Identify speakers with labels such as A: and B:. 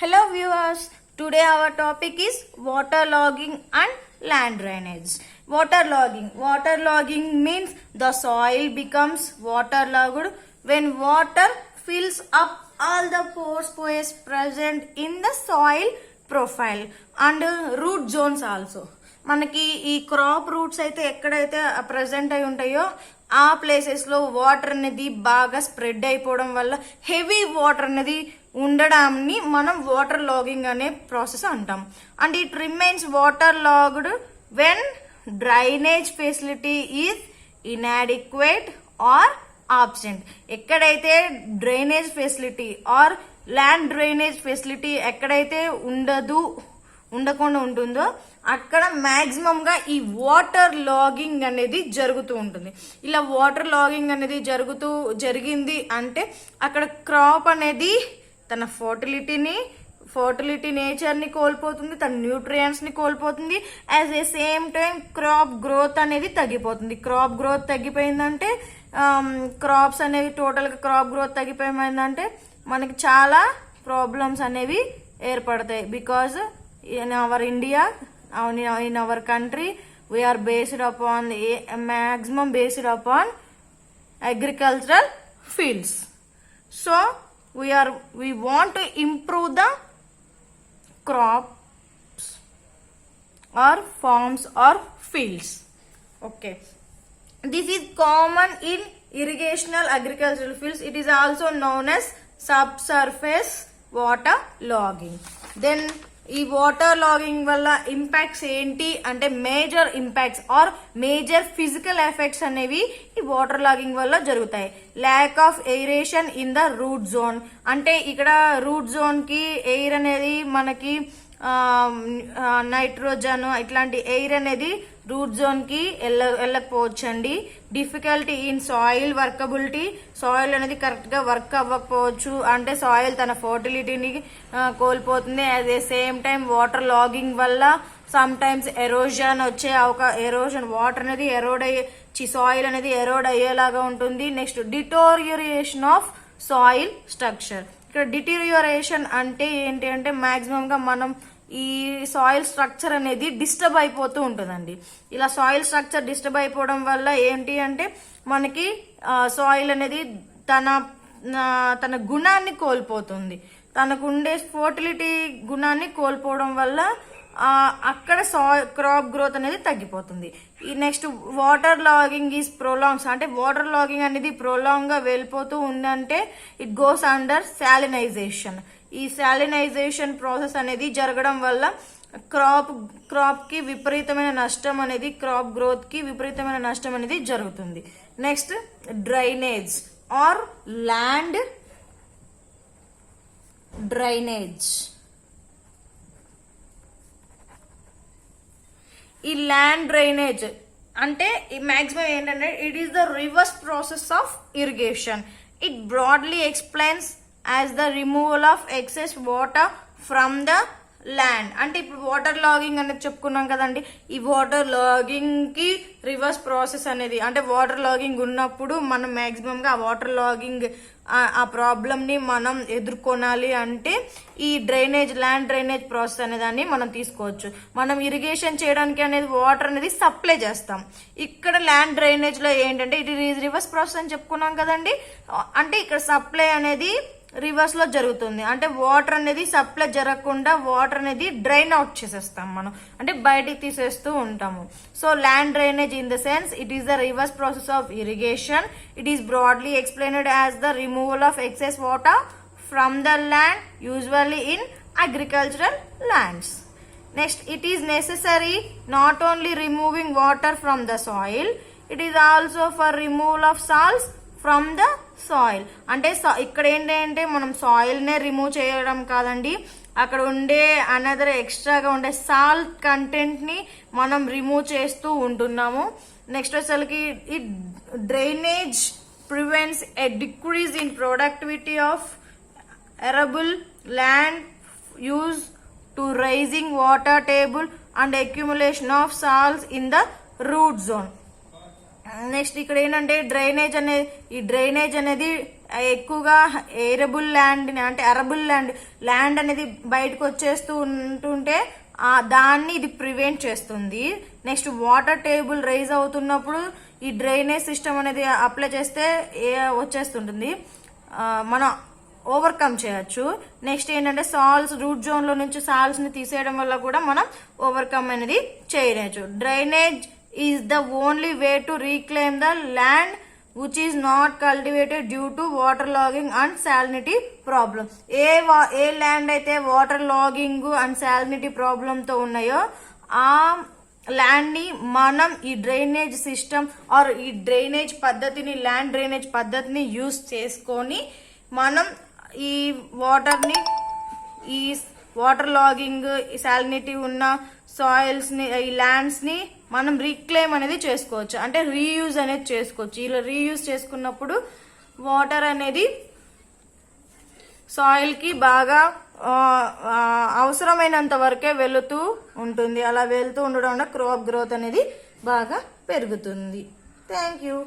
A: Hello viewers, today our topic is waterlogging and land drainage. Waterlogging means the soil becomes waterlogged when water fills up all the pores present in the soil profile and root zones also. మనకి ఈ crop roots అయితే ఎక్కడైతే present అయి ఉంటాయో ఆ places లో water అనేది బాగా స్ప్రెడ్ అయిపోవడం వల్ల హెవీ వాటర్ అనేది ఉండడాన్ని మనం వాటర్ లాగింగ్ అనే ప్రాసెస్ అంటాం. And it remains water logged when drainage facility is inadequate or absent. ఎక్కడైతే drainage facility or land drainage facility ఎక్కడైతే ఉండకుండా ఉంటుందో అక్కడ మాక్సిమం గా ఈ వాటర్ లాగింగ్ అనేది జరుగుతూ ఉంటుంది. ఇలా వాటర్ లాగింగ్ అనేది జరిగింది అంటే అక్కడ క్రాప్ అనేది తన ఫర్టిలిటీ నేచర్ ని కోల్పోతుంది, తన న్యూట్రియంట్స్ ని కోల్పోతుంది. As a same time crop growth అనేది తగ్గిపోతుంది. క్రాప్ గ్రోత్ తగ్గిపోయిందంటే క్రాప్స్ అనేవి టోటల్ గా క్రాప్ గ్రోత్ తగ్గిపోయిందంటే మనకి చాలా ప్రాబ్లమ్స్ అనేవి ఏర్పడతాయి. Because in our India, in our country, we are based upon maximum based upon agricultural fields. So we want to improve the crops or farms or fields. Okay, this is common in irrigational agricultural fields. It is also known as subsurface water logging. Then ఈ water logging వల్ల impacts ఏంటి అంటే major impacts are major physical effects అనేవి ఈ water logging వల్ల జరుగుతాయి. Lack of aeration in the root zone. అంటే ఇక్కడ రూట్ జోన్ కి ఎయిర్ అనేది మనకి నైట్రోజన్ ఇట్లాంటి ఎయిర్ అనేది రూట్ జోన్ కి వెళ్ళకపోవచ్చండి. Difficulty in soil workability. Soil అనేది కరెక్ట్ గా వర్క్ అవ్వకపోవచ్చు, అంటే సాయిల్ తన ఫర్టిలిటీని కోల్పోతుంది. At the same time water logging వల్ల sometimes erosion erosion water అనేది సాయిల్ అనేది ఎరోడ్ అయ్యేలాగా ఉంటుంది. Next deterioration of soil structure. ఇక్కడ డిటోరియేషన్ అంటే ఏంటి అంటే మాక్సిమం గా మనం ఈ సాయిల్ స్ట్రక్చర్ అనేది డిస్టర్బ్ అయిపోతూ ఉంటుందండి. ఇలా సాయిల్ స్ట్రక్చర్ డిస్టర్బ్ అయిపోవడం వల్ల ఏంటి అంటే మనకి సాయిల్ అనేది తన గుణాన్ని కోల్పోతుంది. తనకుండే ఫర్టిలిటీ గుణాన్ని కోల్పోవడం వల్ల అక్కడ క్రాప్ గ్రోత్ అనేది తగ్గిపోతుంది. ఈ నెక్స్ట్ వాటర్ లాగింగ్ ఈజ్ ప్రొలాంగ్స్. అంటే వాటర్ లాగింగ్ అనేది ప్రొలాంగ్ గా వెళ్ళిపోతూ ఉందంటే ఇట్ గోస్ అండర్ సాలినైజేషన్. ఈ సాలినైజేషన్ ప్రాసెస్ అనేది జరగడం వల్ల క్రాప్ కి విపరీతమైన నష్టం అనేది, క్రాప్ గ్రోత్ కి విపరీతమైన నష్టం అనేది జరుగుతుంది. Next drainage or land drainage. ఈ ల్యాండ్ డ్రైనేజ్ అంటే మాక్సిమం ఏంటంటే it is the reverse process of irrigation. It broadly explains as the removal of excess water from the land. అంటే ఇప్పుడు వాటర్ లాగింగ్ అనేది చెప్పుకున్నాం కదండి. ఈ వాటర్ లాగింగ్ కి రివర్స్ ప్రాసెస్ అనేది అంటే వాటర్ లాగింగ్ ఉన్నప్పుడు మనం మాక్సిమం గా ఆ వాటర్ లాగింగ్ ఆ ప్రాబ్లమ్ ని మనం ఎదుర్కొనాలి అంటే ఈ ల్యాండ్ డ్రైనేజ్ ప్రాసెస్ అనే దాన్ని మనం తీసుకోవచ్చు. మనం ఇరిగేషన్ చేయడానికి అనేది వాటర్ అనేది సప్లై చేస్తాం. ఇక్కడ ల్యాండ్ డ్రైనేజ్ లో ఏంటంటే ఇట్ ఈస్ రివర్స్ ప్రాసెస్ అని చెప్పుకున్నాం కదండి. అంటే ఇక్కడ సప్లై అనేది రివర్స్ లో జరుగుతుంది. అంటే వాటర్ అనేది సప్లై జరగకుండా వాటర్ అనేది డ్రైన్ అవుట్ చేసేస్తాం మనం, అంటే బయటికి తీసేస్తూ ఉంటాము. So land drainage in the sense it is the reverse process of irrigation. It is broadly explained as the removal of excess water from the land, usually in agricultural lands. Next it is necessary not only removing water from the soil, it is also for removal of salts from the soil. అంటే ఇక్కడ ఏంటంటే మనం soil నే remove చేయడం కాదండి, అక్కడ ఉండే another ఎక్స్ట్రాగా ఉండే సాల్ట్ కంటెంట్ ని మనం రిమూవ్ చేస్తూ ఉంటున్నాము. నెక్స్ట్ అసలుకి ఈ drainage prevents a decrease in productivity of arable land use to raising water table and accumulation of salts in the root zone. Next ఇక్కడ ఏంటంటే డ్రైనేజ్ అనేది ఎక్కువగా ఏరబుల్ ల్యాండ్ అంటే అరబుల్ ల్యాండ్ అనేది బయటకు వచ్చేస్తూ ఉంటుంటే దాన్ని ఇది ప్రివెంట్ చేస్తుంది. నెక్స్ట్ వాటర్ టేబుల్ రైజ్ అవుతున్నప్పుడు ఈ డ్రైనేజ్ సిస్టమ్ అనేది అప్లై చేస్తే వచ్చేస్తుంటుంది, మనం ఓవర్కమ్ చేయొచ్చు. నెక్స్ట్ ఏంటంటే సాల్స్ రూట్ జోన్ లో నుంచి సాల్స్ ని తీసేయడం వల్ల కూడా మనం ఓవర్కమ్ అనేది చేయవచ్చు. Drainage is the only way to reclaim the land which is not cultivated due to water logging and salinity problem. ఏ ల్యాండ్ అయితే water logging and salinity problem తో ఉన్నాయో ఆ ల్యాండ్ ని మనం ఈ డ్రైనేజ్ సిస్టమ్ ఆర్ ఈ డ్రైనేజ్ పద్ధతిని ల్యాండ్ డ్రైనేజ్ పద్ధతిని యూజ్ చేసుకొని మనం ఈ వాటర్ ని ఈ వాటర్ లాగింగ్ సాలినిటీ ఉన్న సాయిల్స్ ని ఈ ల్యాండ్స్ ని మనం రీక్లెయిమ్ అనేది చేసుకోవచ్చు, అంటే రీయూజ్ అనేది చేసుకోవచ్చు. ఇలా రీయూజ్ చేసుకున్నప్పుడు వాటర్ అనేది సాయిల్ కి బాగా అవసరమైనంత వరకే వెళుతూ ఉంటుంది. అలా వెళ్తూ ఉండడం వల్ల క్రాప్ గ్రోత్ అనేది బాగా పెరుగుతుంది. Thank you.